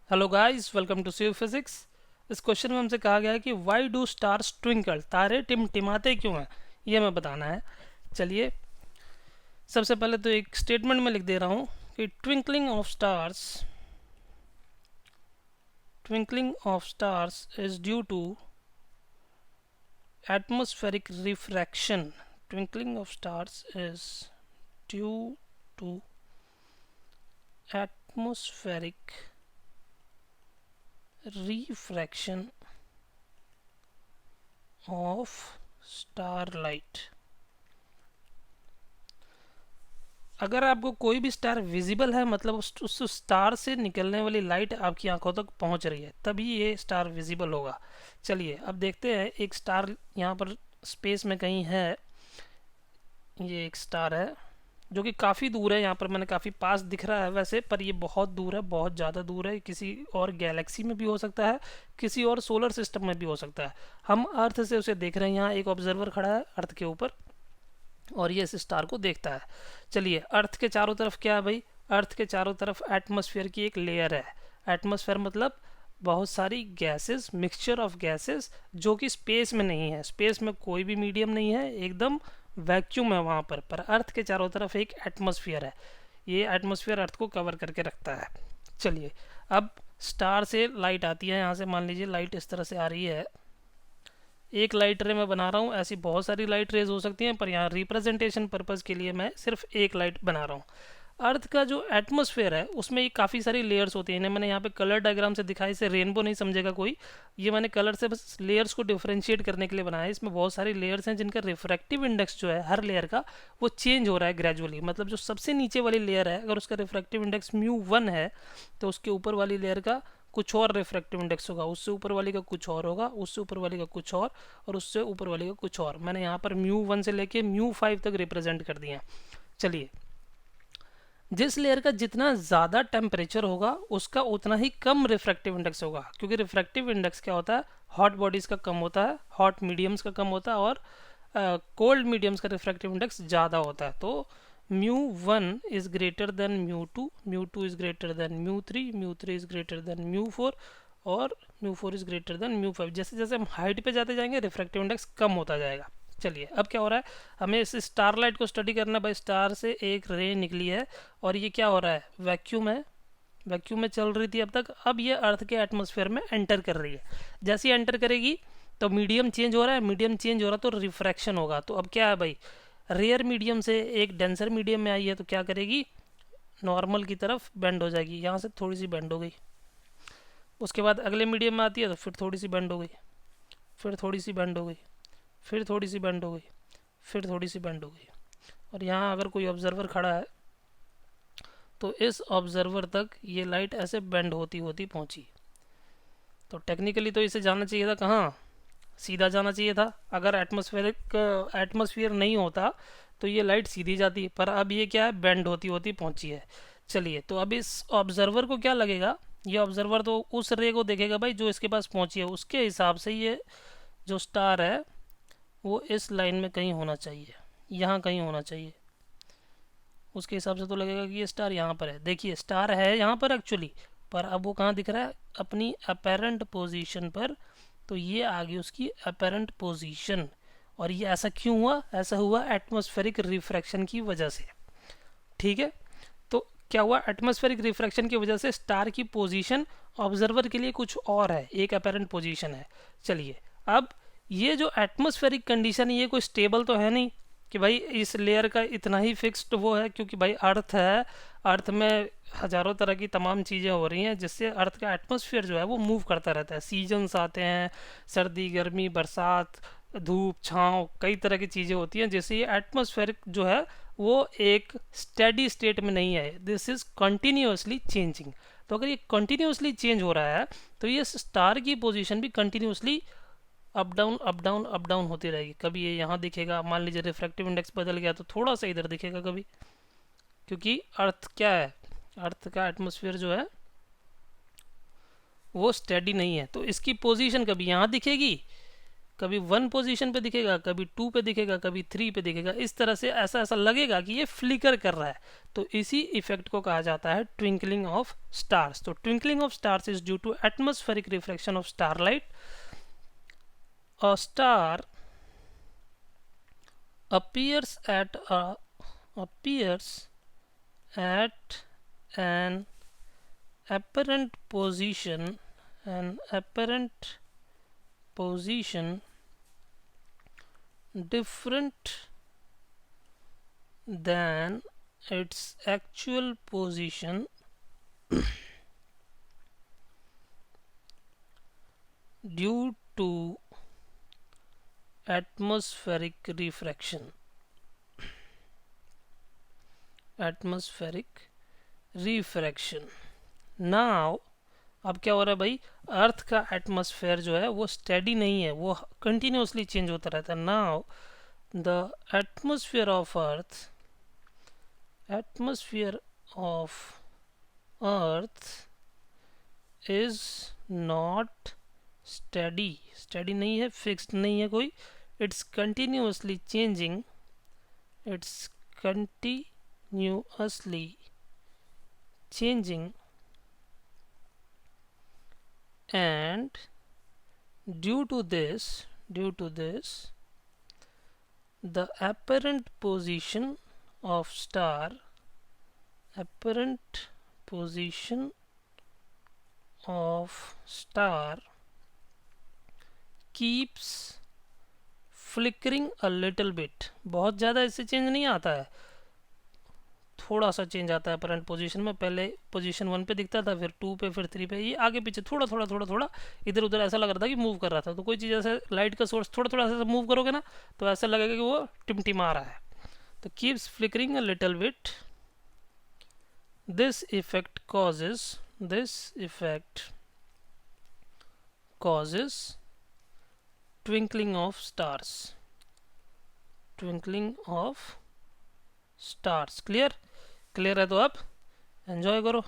Hello guys, welcome to C physics. इस question में हमसे कहा गया है कि वाई डू स्टार्स ट्विंकल, तारे टिमटिमाते क्यों हैं, ये हमें बताना है। चलिए, सबसे पहले तो एक स्टेटमेंट में लिख दे रहा हूँ कि twinkling of stars is due to atmospheric refraction. Twinkling of stars is due to atmospheric refraction of starlight. अगर आपको कोई भी स्टार विजिबल है, मतलब उस स्टार से निकलने वाली लाइट आपकी आंखों तक पहुंच रही है, तभी ये स्टार विजिबल होगा। चलिए अब देखते हैं, एक स्टार यहाँ पर स्पेस में कहीं है। ये एक स्टार है जो कि काफ़ी दूर है, यहाँ पर मैंने काफ़ी पास दिख रहा है वैसे, पर ये बहुत दूर है, बहुत ज़्यादा दूर है। किसी और गैलेक्सी में भी हो सकता है, किसी और सोलर सिस्टम में भी हो सकता है। हम अर्थ से उसे देख रहे हैं, यहाँ एक ऑब्जर्वर खड़ा है अर्थ के ऊपर और ये इस स्टार को देखता है। चलिए, अर्थ के चारों तरफ क्या है भाई? अर्थ के चारों तरफ एटमॉस्फेयर की एक लेयर है। एटमॉस्फेयर मतलब बहुत सारी गैसेस, मिक्सचर ऑफ गैसेस, जो कि स्पेस में नहीं है। स्पेस में कोई भी मीडियम नहीं है, एकदम वैक्यूम है वहाँ पर अर्थ के चारों तरफ एक एटमॉस्फेयर है। ये एटमॉस्फेयर अर्थ को कवर करके रखता है। चलिए, अब स्टार से लाइट आती है, यहाँ से मान लीजिए लाइट इस तरह से आ रही है। एक लाइट रे मैं बना रहा हूँ, ऐसी बहुत सारी लाइट रेज हो सकती हैं, पर यहाँ रिप्रेजेंटेशन पर्पज़ के लिए मैं सिर्फ एक लाइट बना रहा हूँ। अर्थ का जो एटमॉस्फेयर है उसमें ये काफ़ी सारी लेयर्स होती हैं। इन्हें मैंने यहाँ पे कलर डायग्राम से दिखाई, इसे रेनबो नहीं समझेगा कोई। ये मैंने कलर से बस लेयर्स को डिफ्रेंशिएट करने के लिए बनाया है। इसमें बहुत सारी लेयर्स हैं जिनका रिफ्रैक्टिव इंडेक्स जो है हर लेयर का, वो चेंज हो रहा है ग्रेजुअली। मतलब जो सबसे नीचे वाली लेयर है, अगर उसका रिफ्रैक्टिव इंडेक्स μ1 है, तो उसके ऊपर वाली लेयर का कुछ और रिफ्रैक्टिव इंडेक्स होगा, उससे ऊपर वाली का कुछ और होगा, उससे ऊपर वाली का कुछ और उससे ऊपर वाली का कुछ और। मैंने यहाँ पर μ1 से लेके μ5 तक रिप्रेजेंट कर दिया। चलिए, जिस लेयर का जितना ज़्यादा टेम्परेचर होगा उसका उतना ही कम रिफ्रैक्टिव इंडेक्स होगा, क्योंकि रिफ्रैक्टिव इंडेक्स क्या होता है? हॉट बॉडीज़ का कम होता है, हॉट मीडियम्स का कम होता है, और कोल्ड मीडियम्स का रिफ्रैक्टिव इंडेक्स ज़्यादा होता है। तो μ1 is greater than μ2, μ2 is greater than μ3, μ3 is greater than μ4, और μ4 इज़ ग्रेटर देन μ5। जैसे जैसे हम हाइट पे जाते जाएंगे रिफ्रैक्टिव इंडेक्स कम होता जाएगा। चलिए, अब क्या हो रहा है? हमें इस स्टारलाइट को स्टडी करना है भाई। स्टार से एक रे निकली है और ये क्या हो रहा है? वैक्यूम है, वैक्यूम में चल रही थी अब तक। अब ये अर्थ के एटमॉस्फेयर में एंटर कर रही है। जैसे ही एंटर करेगी तो मीडियम चेंज हो रहा है, मीडियम चेंज हो रहा है तो रिफ्रैक्शन होगा। तो अब क्या है भाई? रेयर मीडियम से एक डेंसर मीडियम में आई है, तो क्या करेगी? नॉर्मल की तरफ बेंड हो जाएगी। यहाँ से थोड़ी सी बेंड हो गई, उसके बाद अगले मीडियम में आती है तो फिर थोड़ी सी बेंड हो गई, फिर थोड़ी सी बेंड हो गई, फिर थोड़ी सी बेंड हो गई, फिर थोड़ी सी बेंड हो गई। और यहाँ अगर कोई ऑब्जर्वर खड़ा है तो इस ऑब्जर्वर तक ये लाइट ऐसे बेंड होती होती पहुँची। तो टेक्निकली तो इसे जाना चाहिए था कहाँ? सीधा जाना चाहिए था। अगर एटमॉस्फेयर नहीं होता तो ये लाइट सीधी जाती, पर अब ये क्या है? बेंड होती होती पहुँची है। चलिए, तो अब इस ऑब्जर्वर को क्या लगेगा? ये ऑब्जर्वर तो उस रे को देखेगा भाई जो इसके पास पहुँची है, उसके हिसाब से ये जो स्टार है वो इस लाइन में कहीं होना चाहिए, यहाँ कहीं होना चाहिए। उसके हिसाब से तो लगेगा कि ये स्टार यहाँ पर है। देखिए, स्टार है यहाँ पर एक्चुअली, पर अब वो कहाँ दिख रहा है? अपनी अपेरेंट पोजीशन पर। तो ये आ गई उसकी अपेरेंट पोजीशन। और ये ऐसा क्यों हुआ? ऐसा हुआ एटमॉस्फेरिक रिफ्रैक्शन की वजह से। ठीक है, तो क्या हुआ? एटमॉस्फेरिक रिफ्रैक्शन की वजह से स्टार की पोजीशन ऑब्जर्वर के लिए कुछ और है, एक अपेरेंट पोजीशन है। चलिए, अब ये जो एटमॉस्फेरिक कंडीशन है ये कोई स्टेबल तो है नहीं कि भाई इस लेयर का इतना ही फिक्स्ड वो है, क्योंकि भाई अर्थ है, अर्थ में हज़ारों तरह की तमाम चीज़ें हो रही हैं जिससे अर्थ का एटमॉस्फेयर जो है वो मूव करता रहता है। सीजन्स आते हैं, सर्दी, गर्मी, बरसात, धूप, छाँव, कई तरह की चीज़ें होती हैं, जिससे ये एटमॉस्फेयर जो है वो एक स्टेडी स्टेट में नहीं है। This is continuously changing. तो अगर ये कंटिन्यूसली चेंज हो रहा है तो ये स्टार की पोजीशन भी continuously up down up down up down होती रहेगी। कभी ये यहाँ दिखेगा, मान लीजिए रिफ्रैक्टिव इंडेक्स बदल गया तो थोड़ा सा इधर दिखेगा कभी, क्योंकि अर्थ क्या है? अर्थ का एटमॉस्फेयर जो है वो स्टेडी नहीं है। तो इसकी पोजीशन कभी यहाँ दिखेगी, कभी 1 पोजीशन पे दिखेगा, कभी 2 पे दिखेगा, कभी 3 पे दिखेगा। इस तरह से ऐसा ऐसा लगेगा कि ये फ्लिकर कर रहा है। तो इसी इफेक्ट को कहा जाता है ट्विंकलिंग ऑफ स्टार्स। तो twinkling of stars is due to atmospheric refraction of starlight. A star appears at an apparent position different than its actual position due to atmospheric refraction. Now अब क्या हो रहा है भाई, अर्थ का एटमॉस्फेयर जो है वो स्टेडी नहीं है, वो कंटिन्यूसली चेंज होता रहता है। Now the atmosphere of earth is not steady नहीं है, फिक्स्ड नहीं है कोई। It's continuously changing, it's continuously changing, and due to this the apparent position of star keeps flickering a little bit। बहुत ज़्यादा इससे चेंज नहीं आता है, थोड़ा सा चेंज आता है अपरेंट पोजीशन में। पहले पोजीशन 1 पे दिखता था, फिर 2 पे, फिर 3 पे, ये आगे पीछे थोड़ा थोड़ा इधर उधर ऐसा लग रहा था कि मूव कर रहा था। तो कोई चीज़ ऐसे लाइट का सोर्स थोड़ा थोड़ा ऐसा मूव करोगे ना, तो ऐसा लगेगा कि वो टिमटिमा रहा है। तो keeps flickering a little bit. This effect causes twinkling of stars। Clear है? तो आप एंजॉय करो।